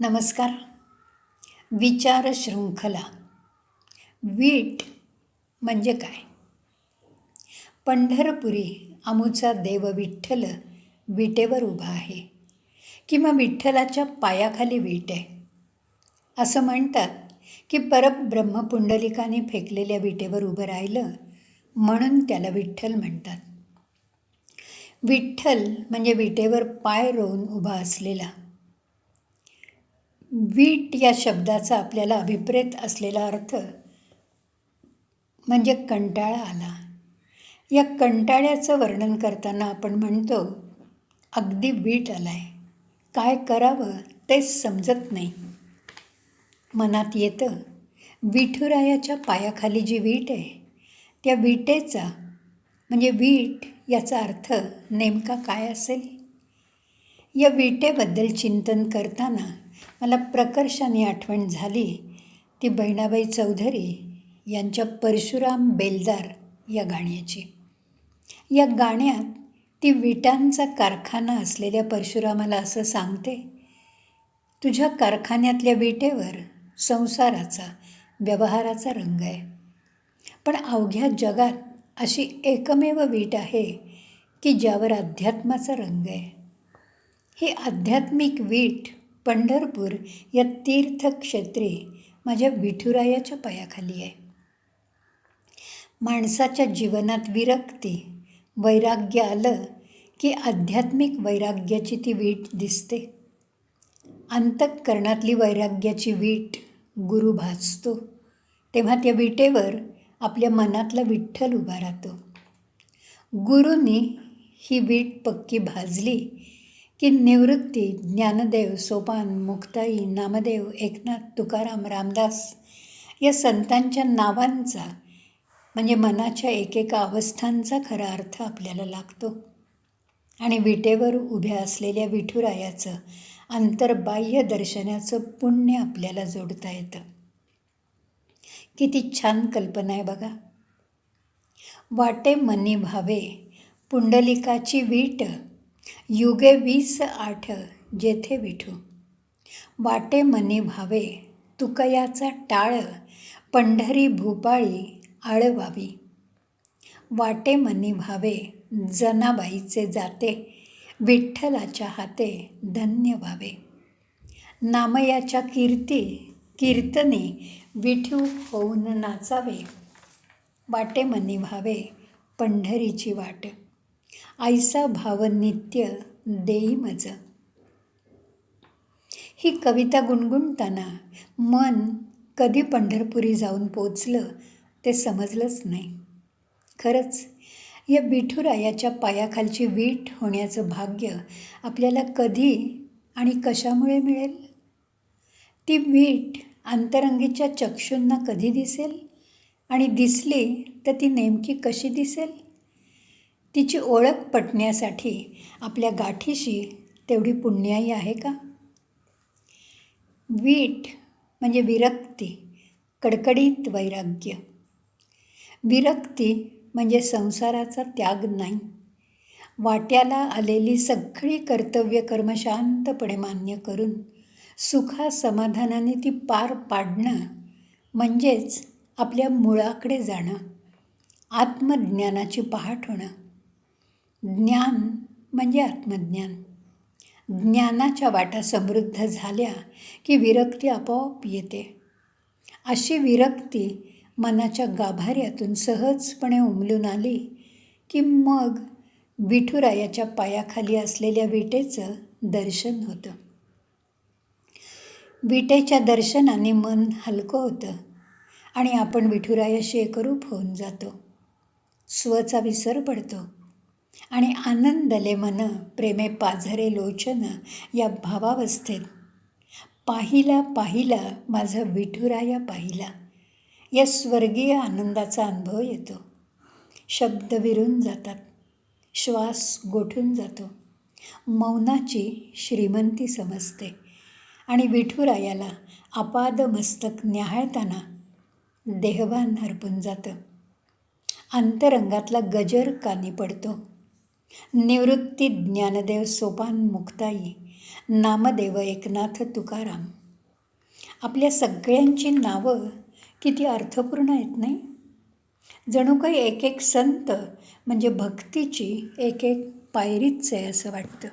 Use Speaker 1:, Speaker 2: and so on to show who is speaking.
Speaker 1: नमस्कार. विचार शृंखला. वीट म्हणजे काय? पंढरपुरी आमुचा देव विठ्ठल विटेवर उभा आहे, किंवा विठ्ठलाच्या पायाखाली वीट आहे. असं म्हणतात की परब्रह्म पुंडलिकाने फेकलेल्या विटेवर उभं राहिलं म्हणून त्याला विठ्ठल म्हणतात. विठ्ठल म्हणजे विटेवर पाय रोवून उभा असलेला. वीट या शब्दाचा आपल्याला अभिप्रेत असलेला अर्थ म्हणजे कंटाळा आला. या कंटाळ्याचं वर्णन करताना आपण म्हणतो, अगदी वीट आलाय, काय करावं तेच समजत नाही. मनात येतं, विठुरायाच्या पायाखाली जी वीट आहे त्या विटेचा म्हणजे वीट याचा अर्थ नेमका काय असेल? या विटेबद्दल चिंतन करताना मला प्रकर्षाने आठवण झाली ती बहिणाबाई चौधरी यांच्या परशुराम बेलदार या गाण्याची. या गाण्यात ती विटांचा कारखाना असलेल्या परशुरामाला असं सांगते, तुझ्या कारखान्यातल्या विटेवर संसाराचा, व्यवहाराचा रंग आहे. पण अवघ्या जगात अशी एकमेव वीट आहे की ज्यावर अध्यात्माचा रंग आहे. ही आध्यात्मिक वीट पंढरपूर या तीर्थक्षेत्री माझ्या विठुरायाच्या पायाखाली आहे. माणसाच्या जीवनात विरक्ती, वैराग्य आलं की आध्यात्मिक वैराग्याची ती वीट दिसते. अंतःकरणातली वैराग्याची वीट गुरु भासतो, तेव्हा त्या विटेवर आपल्या मनातला विठ्ठल उभा राहतो. गुरूंनी ही वीट पक्की भाजली की निवृत्ती, ज्ञानदेव, सोपान, मुक्ताई, नामदेव, एकनाथ, तुकाराम, रामदास या संतांच्या नावांचा म्हणजे मनाच्या एकेका अवस्थांचा खरा अर्थ आपल्याला लागतो. आणि विटेवर उभ्या असलेल्या विठुरायाचं अंतर्बाह्य दर्शनाचं पुण्य आपल्याला जोडता येतं. किती छान कल्पना आहे बघा. वाटे मनी भावे पुंडलिकाची वीट, युगे 28 जेथे विठू. वाटे मनी भावे तुकयाचा टाळ, पंढरी भूपाळी आळवावी. वाटे मनी भावे जनाबाईचे जाते, विठ्ठलाच्या हाते धन्य व्हावे. नामयाच्या कीर्तने विठू होऊन नाचावे. वाटे मनी भावे पंढरीची वाट, ऐसा भाव नित्य देई मज. ही कविता गुणगुणताना मन कधी पंढरपुरी जाऊन पोचलं ते समजलंच नाही. खरंच या विठुरायाच्या पायाखालची वीट होण्याचं भाग्य आपल्याला कधी आणि कशामुळे मिळेल? ती वीट अंतरंगीच्या चक्षूंना कधी दिसेल? आणि दिसली तर ती नेमकी कशी दिसेल? तिची ओळख पटण्यासाठी आपल्या गाठीशी तेवढी पुण्याई आहे का? वीट म्हणजे विरक्ती, कडकडीत वैराग्य. विरक्ती म्हणजे संसाराचा त्याग नाही. वाट्याला आलेली सगळी कर्तव्य कर्म शांतपणे मान्य करून सुखासमाधानाने ती पार पाडणं म्हणजेच आपल्या मुळाकडे जाणं, आत्मज्ञानाची पहाट होणं. ज्ञान म्हणजे आत्मज्ञान. ज्ञानाच्या वाटा समृद्ध झाल्या की विरक्ती आपोआप येते. अशी विरक्ती मनाच्या गाभाऱ्यातून सहजपणे उमलून आली की मग विठुरायाच्या पायाखाली असलेल्या विटेचं दर्शन होतं. विटेच्या दर्शनाने मन हलकं होतं आणि आपण विठुरायाशी एकरूप होऊन जातो. स्वचा विसर पडतो आणि आनंदले मन प्रेमे पाझरे लोचन या भावावस्थेत पाहिला पाहिला माझा विठुराया पाहिला या स्वर्गीय आनंदाचा अनुभव येतो. शब्द विरून जातात, श्वास गोठून जातो, मौनाची श्रीमंती समजते आणि विठुरायाला आपाद मस्तक न्याहाळताना देहभान हरपून जातं. अंतरंगातला गजर कानी पडतो. निवृत्ती, ज्ञानदेव, सोपान, मुक्ताई, नामदेव एकनाथ तुकाराम. आपल्या सगळ्यांची नावं किती अर्थपूर्ण आहेत नाही. जणू काही एक एक संत म्हणजे भक्तीची एक एक पायरीच आहे असं वाटतं.